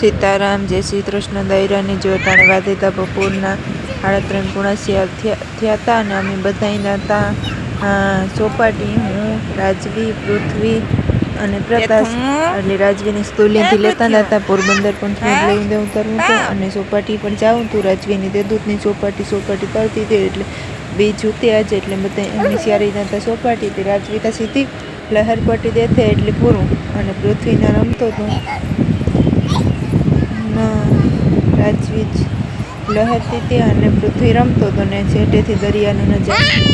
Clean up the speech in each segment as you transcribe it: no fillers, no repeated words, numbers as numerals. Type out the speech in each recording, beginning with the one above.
સીતારામ જય શ્રી કૃષ્ણ દૈરાની જોટાણે વાદેતા બપોરના 3:30 થયા હતા અને અમે બધા હતા ચોપાટી. હું, રાજવી, પૃથ્વી અને પ્રકાશ. એટલે રાજવીની સ્કૂલેથી લેતા હતા પોરબંદર પણ લઈને ઉતરવું હતું અને ચોપાટી પણ જાઉં હતું. રાજવીની તે દૂધની ચોપાટી કરતી હતી એટલે બે જૂત્યા જ એટલે બધા અમે સારી હતા ચોપાટી. રાજવી સીધી લહેર પટ્ટી દેતે એટલે પૂરું. અને પૃથ્વીને રમતો હતો. રાજવી જ લહેરતી હતી અને પૃથ્વી રમતો હતો ને છેટેથી દરિયાનો નજારો.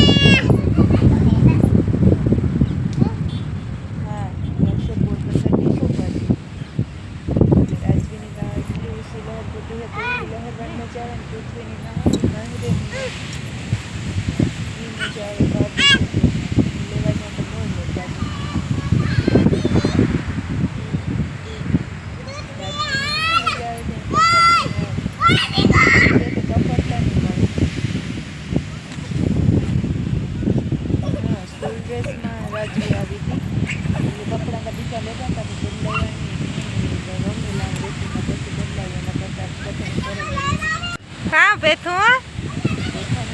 રાજવી આવી હતી એટલે કપડાં બીજા લેતા હતા બદલાવ્યા. હા બેઠું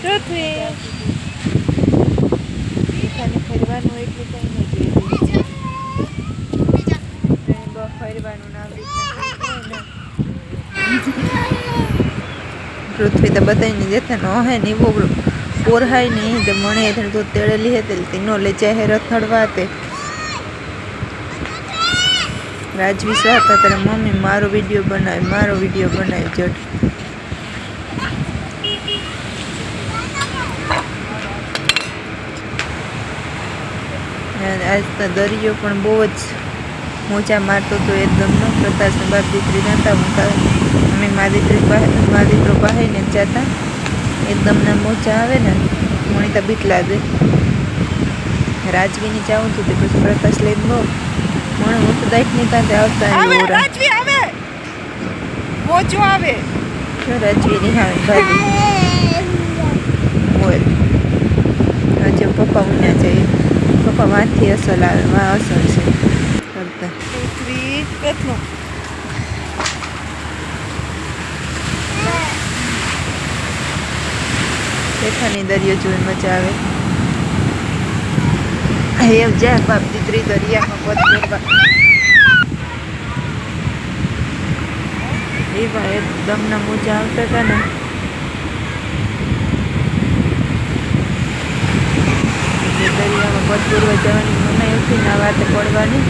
પૃથ્વી ફરવાનું એટલું કંઈ નથી ફરવાનું ના પૃથ્વી તો બધાને જતા ન હે ને બહુ પોરહાય નહીં તો મને તો તેડેલી હતી તીનો લે ચાહે રથડવા તે રાજવી હતા તારે મમ્મી મારો વિડીયો બનાવી જટ. આજ તો દરિયો પણ બહુ જ મોજા મારતો હતો એકદમ. પ્રકાશના બાપ દીકરી નહોતા અમે મા દીકરો પાસે ને જતા એકદમ ના મોજા આવે ને મને તો બીક લાગે. રાજવીની જાઉં છું તે પછી પ્રકાશ લઈને બહુ મને હું તો દાઈટની કાંતે આવતા રાજવી આવે મોજો આવે રાજવીની આવે ભાઈ બોલ હજુ પપ્પા ઉન્યા જઈએ. પપ્પા વાંથી અસલ આવે વાં અસલ છે કરતા પૃથ્વી કેટલું શેઠાની દરિયો જોઈ મજા આવે. એમ જાય બાપ દીકરી દરિયામાં પદ એવા એકદમના મોજા આવતા હતા ને દરિયામાં પદ પૂરવા જવાની મનાઈ હતી ને આ વાતે પડવાની.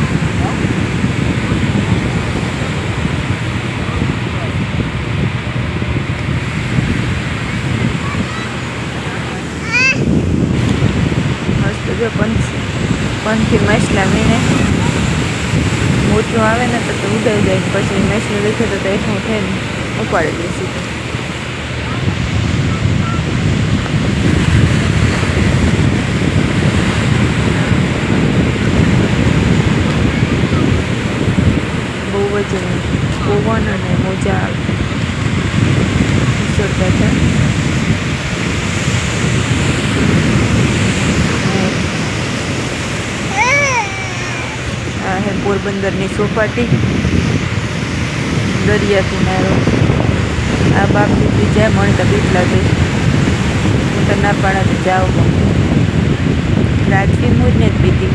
જો પંખી માછલા વીણે મોટું આવે ને તો ઉડાઈ જાય પછી માછલું લીધું તો એટલું થઈને ઉપાડી દેશે. બહુ જ પવન અને મોજા ઉછળતા હતા. પોરબંદરની ચોપાટી દરિયા કિનારો. આ બાપ દીકરી જાય મને તો બીક લાગે. હું તો ના પાડા જાઓ રાજવી મુજને જ પીધી.